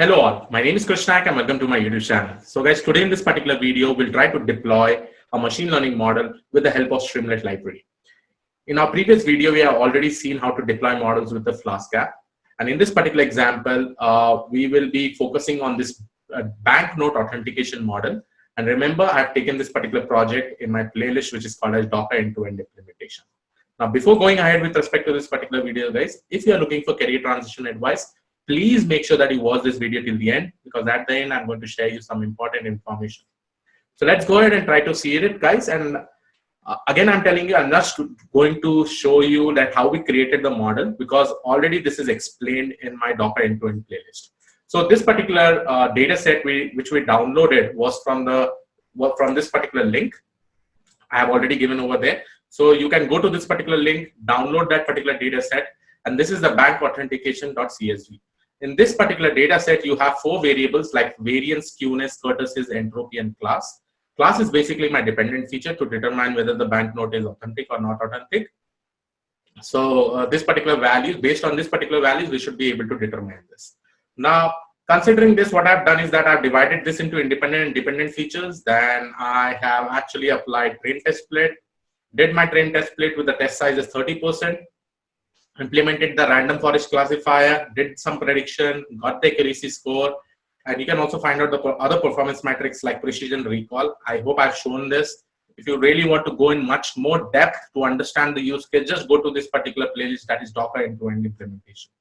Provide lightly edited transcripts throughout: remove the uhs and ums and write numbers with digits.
Hello all, my name is Krishnak and welcome to my YouTube channel. So guys, today in this particular video, we'll try to deploy a machine learning model with the help of StreamLit library. In our previous video, we have already seen how to deploy models with the Flask app. And in this particular example, we will be focusing on this banknote authentication model. And remember, I've taken this particular project in my playlist, which is called as Docker end-to-end implementation. Now, before going ahead with respect to this particular video, guys, if you are looking for career transition advice, please make sure that you watch this video till the end, because at the end, I'm going to share you some important information. So let's go ahead and try to see it, guys. And again, I'm telling you, I'm just going to show you that how we created the model, because already this is explained in my Docker end-to-end playlist. So this particular data set which we downloaded was from this particular link I have already given over there. So you can go to this particular link, download that particular data set, and this is the bank authentication.csv. In this particular data set, you have 4 variables like variance, skewness, kurtosis, entropy, and class. Class is basically my dependent feature to determine whether the banknote is authentic or not authentic. So this particular value, based on this particular values, we should be able to determine this. Now, considering this, what I've done is that I've divided this into independent and dependent features. Then I have actually applied train test split, did my train test split with the test size as 30%. Implemented the random forest classifier, did some prediction, got the accuracy score, and you can also find out the other performance metrics like precision recall. I hope I've shown this. If you really want to go in much more depth to understand the use case, just go to this particular playlist, that is Docker end-to-end implementation.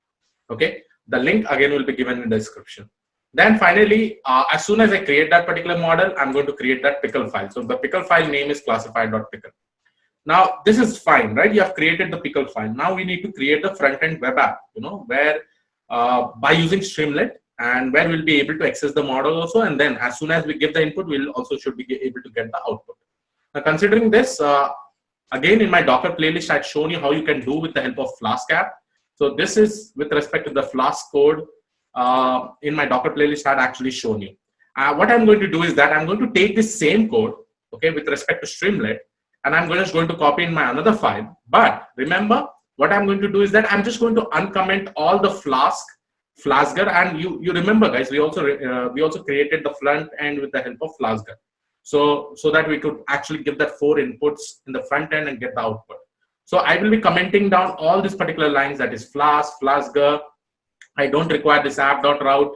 Okay, the link again will be given in the description. Then finally, as soon as I create that particular model, I'm going to create that pickle file. So the pickle file name is classified.pickle. Now, this is fine, right? You have created the pickle file. Now we need to create the front-end web app, where by using StreamLit, and where we'll be able to access the model also. And then as soon as we give the input, we'll also should be able to get the output. Now, considering this, again, in my Docker playlist, I've shown you how you can do with the help of Flask app. So this is with respect to the Flask code in my Docker playlist I've actually shown you. What I'm going to do is that I'm going to take this same code, okay, with respect to StreamLit, and I'm just going to copy in my another file. But remember, what I'm going to do is that I'm just going to uncomment all the Flasker, and you remember, guys, we also created the front end with the help of Flasker, so that we could actually give that 4 inputs in the front end and get the output. So I will be commenting down all these particular lines, that is Flasker. I don't require this app.route,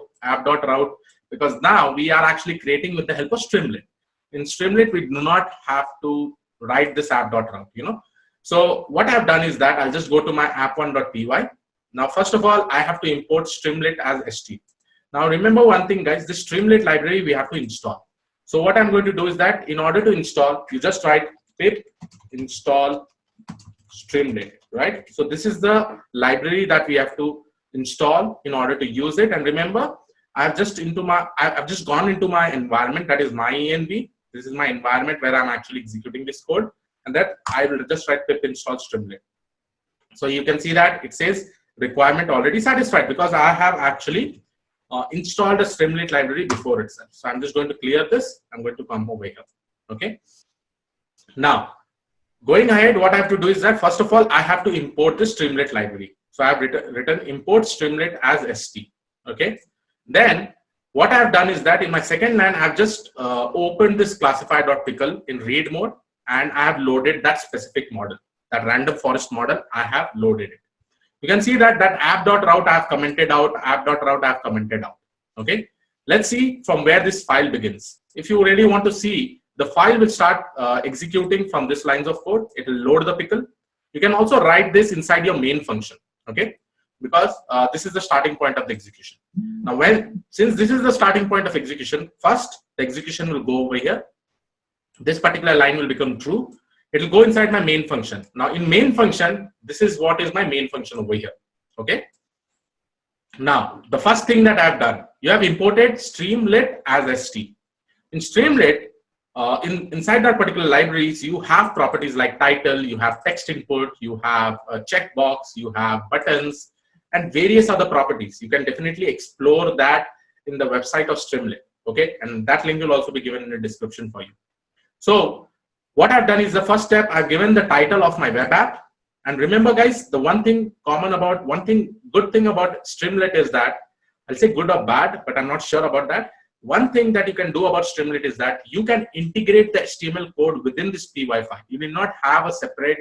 because now we are actually creating with the help of StreamLit. In StreamLit, we do not have to write this app.route, So what I've done is that I'll just go to my app1.py. Now, first of all, I have to import StreamLit as st. Now, remember one thing, guys, this StreamLit library we have to install. So what I'm going to do is that in order to install, you just write pip install StreamLit, right? So this is the library that we have to install in order to use it. And remember, I've just gone into my environment, that is my env. This is my environment where I'm actually executing this code, and that I will just write pip install StreamLit. So you can see that it says requirement already satisfied, because I have actually installed a StreamLit library before itself. So I'm just going to clear this. I'm going to come over here. Okay. Now, going ahead, what I have to do is that first of all, I have to import the StreamLit library. So I have written import StreamLit as st. Okay. Then what I've done is that in my second line, I've just opened this classified.pickle in read mode, and I have loaded that specific model, that random forest model. I have loaded it. You can see that app.route I have commented out, app.route I have commented out. Okay. Let's see from where this file begins. If you really want to see, the file will start executing from this lines of code. It will load the pickle. You can also write this inside your main function. Okay. Because this is the starting point of the execution. Now, since this is the starting point of execution, first the execution will go over here. This particular line will become true. It will go inside my main function. Now, in main function, this is what is my main function over here. Okay. Now, the first thing that I've done, you have imported StreamLit as st. In StreamLit, inside that particular libraries, you have properties like title, you have text input, you have a checkbox, you have buttons, and various other properties. You can definitely explore that in the website of StreamLit, okay? And that link will also be given in the description for you. So what I've done is the first step, I've given the title of my web app. And remember, guys, the good thing about StreamLit is that I'll say good or bad, but I'm not sure about that. One thing that you can do about StreamLit is that you can integrate the HTML code within this py file. You will not have a separate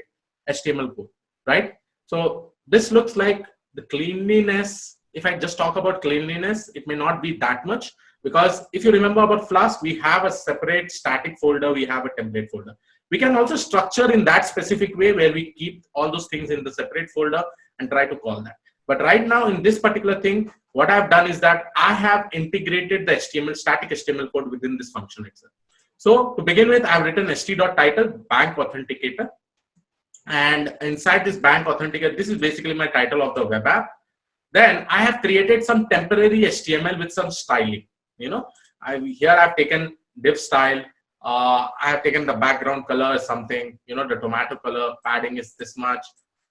HTML code, right? So this looks like the cleanliness. If I just talk about cleanliness, it may not be that much, because if you remember about Flask, we have a separate static folder, we have a template folder. We can also structure in that specific way where we keep all those things in the separate folder and try to call that. But right now in this particular thing, what I've done is that I have integrated the HTML, static HTML code within this function itself. So to begin with, I've written st.title bank authenticator. And inside this bank authenticator, this is basically my title of the web app. Then I have created some temporary HTML with some styling. You know, here I've taken div style. I have taken the background color as something, you know, the tomato color, padding is this much.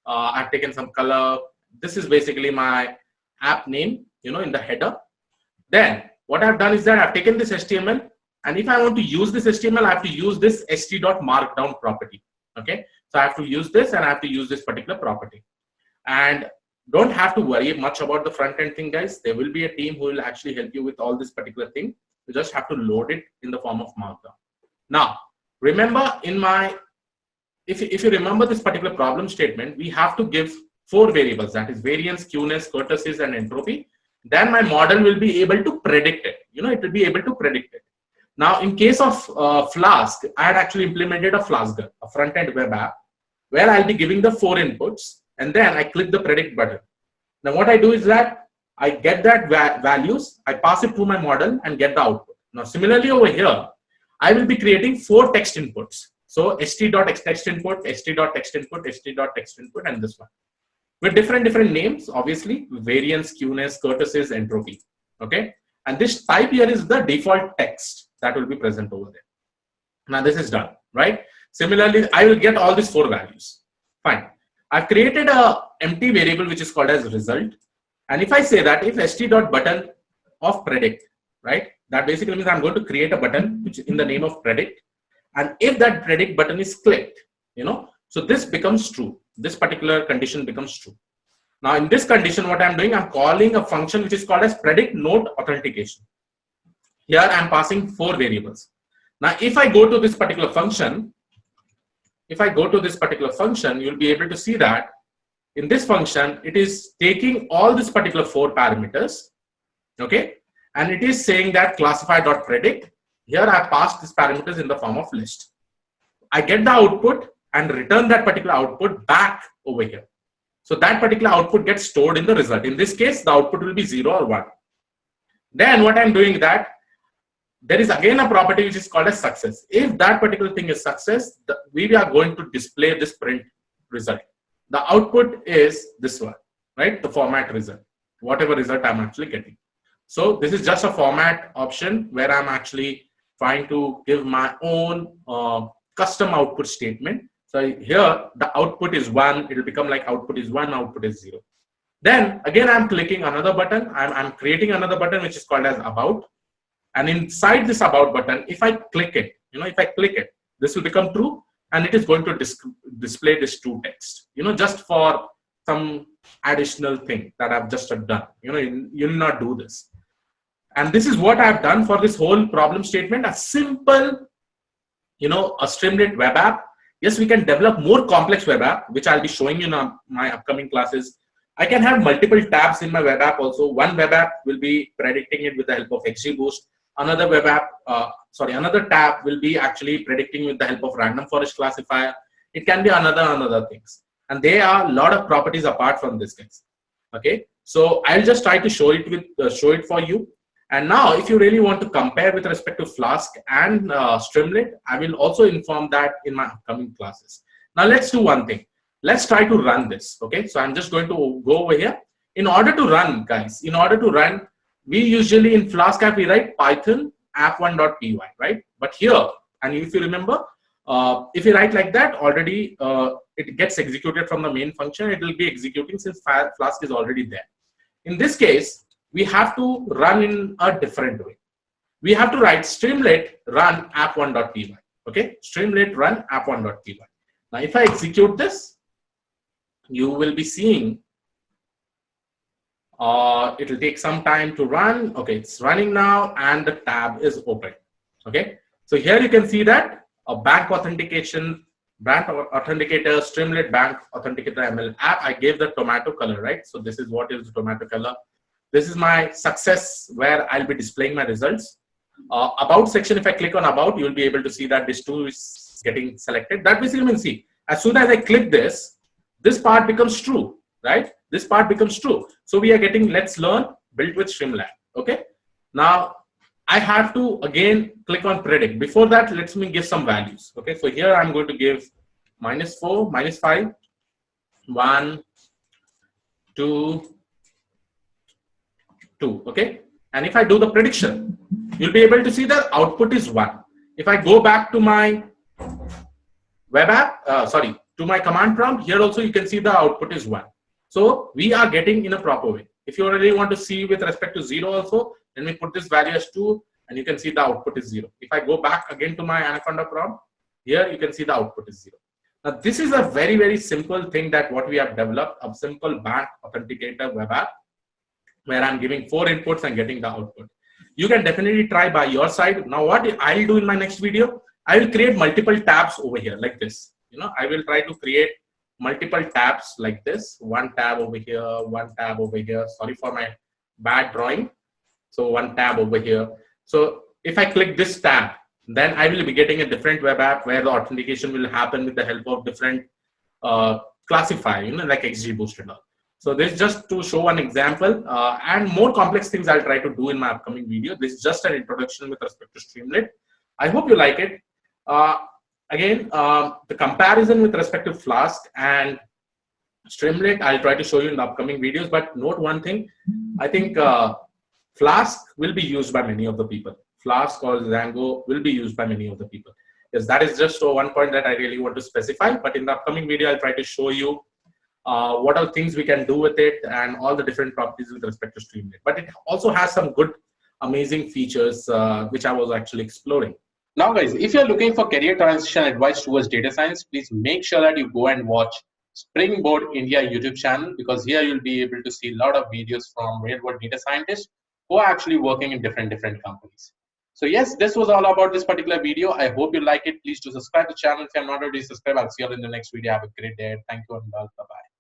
I've taken some color. This is basically my app name, you know, in the header. Then what I've done is that I've taken this HTML, and if I want to use this HTML, I have to use this st.markdown property. Okay, so I have to use this, and I have to use this particular property. And don't have to worry much about the front end thing, guys. There will be a team who will actually help you with all this particular thing. You just have to load it in the form of markdown. Now, remember in my, if you remember this particular problem statement, we have to give 4 variables, that is variance, queueness, kurtosis, and entropy. Then my model will be able to predict it. You know, it will be able to predict it. Now, in case of Flask, I had actually implemented a Flasker, a front-end web app, where I'll be giving the 4 inputs, and then I click the predict button. Now, what I do is that I get that values, I pass it to my model and get the output. Now, similarly over here, I will be creating 4 text inputs. So st.text input, st.text input, st.text input, and this one. With different names, obviously, variance, queueness, kurtosis, entropy. Okay. And this type here is the default text that will be present over there. Now this is done, right? Similarly, I will get all these 4 values. Fine. I've created a empty variable which is called as result. And if I say that if st.button of predict, right? That basically means I'm going to create a button which is in the name of predict. And if that predict button is clicked, you know, so this becomes true. This particular condition becomes true. Now in this condition, what I'm doing, I'm calling a function which is called as predict node authentication. Here I'm passing 4 variables. Now if I go to this particular function, you'll be able to see that in this function, it is taking all this particular 4 parameters, okay, and it is saying that classify.predict. Here I passed these parameters in the form of list. I get the output and return that particular output back over here. So that particular output gets stored in the result. In this case, the output will be 0 or 1. Then what I'm doing that, there is again a property which is called as success. If that particular thing is success, we are going to display this print result. The output is this one, right? The format result, whatever result I'm actually getting. So this is just a format option where I'm actually trying to give my own custom output statement. So here the output is 1, it will become like output is 1, output is 0. Then again, I'm clicking another button. I'm creating another button which is called as about. And inside this about button, if I click it, you know, if I click it, this will become true, and it is going to display this true text, you know, just for some additional thing that I've just done. You know, you will not do this. And this is what I've done for this whole problem statement. A simple, you know, a StreamLit web app. Yes, we can develop more complex web app, which I'll be showing you in my upcoming classes. I can have multiple tabs in my web app also. One web app will be predicting it with the help of XGBoost. Another web app, another tab will be actually predicting with the help of random forest classifier. It can be another things. And there are a lot of properties apart from this, guys. Okay, so I'll just try to show it for you. And now, if you really want to compare with respect to Flask and StreamLit, I will also inform that in my upcoming classes. Now, let's do one thing. Let's try to run this. Okay, so I'm just going to go over here. In order to run, guys, we usually in Flask app, we write Python app1.py, right? But here, and if you remember, if you write like that, already it gets executed from the main function. It will be executing since Flask is already there. In this case, we have to run in a different way. We have to write StreamLit run app1.py. Okay, StreamLit run app1.py. Now, if I execute this, you will be seeing It will take some time to run. Okay, it's running now and the tab is open. Okay, so here you can see that a bank authentication, bank authenticator, StreamLit bank authenticator ML app. I gave the tomato color, right? So this is what is the tomato color. This is my success where I'll be displaying my results. About section, if I click on about, you'll be able to see that this two is getting selected. That basically means, see, as soon as I click this part becomes true, right? This part becomes true. So we are getting let's learn built with StreamLab. Okay. Now I have to again click on predict. Before that, let me give some values. Okay. So here I'm going to give -4, -5, 1, 2, 2. Okay. And if I do the prediction, you'll be able to see the output is 1. If I go back to my web app, to my command prompt, here also you can see the output is 1. So we are getting in a proper way. If you really want to see with respect to 0 also, then we put this value as 2 and you can see the output is 0. If I go back again to my Anaconda prompt, here you can see the output is 0. Now this is a very, very simple thing that what we have developed, a simple bank authenticator web app where I'm giving 4 inputs and getting the output. You can definitely try by your side. Now what I'll do in my next video, I will create multiple tabs over here like this. I will try to create multiple tabs like this. One tab over here, one tab over here. Sorry for my bad drawing. So one tab over here. So if I click this tab, then I will be getting a different web app where the authentication will happen with the help of different classifier, like XGBoost and all. So this is just to show an example, and more complex things I'll try to do in my upcoming video. This is just an introduction with respect to StreamLit. I hope you like it. Again, the comparison with respect to Flask and StreamLit, I'll try to show you in the upcoming videos. But note one thing, I think Flask will be used by many of the people. Flask or Django will be used by many of the people. Yes, that is just one point that I really want to specify. But in the upcoming video, I'll try to show you what are things we can do with it and all the different properties with respect to StreamLit. But it also has some good, amazing features which I was actually exploring. Now, guys, if you're looking for career transition advice towards data science, please make sure that you go and watch Springboard India YouTube channel, because here you'll be able to see a lot of videos from real-world data scientists who are actually working in different companies. So yes, this was all about this particular video. I hope you like it. Please do subscribe to the channel if you're not already subscribed. I'll see you all in the next video. Have a great day. Thank you and bye-bye.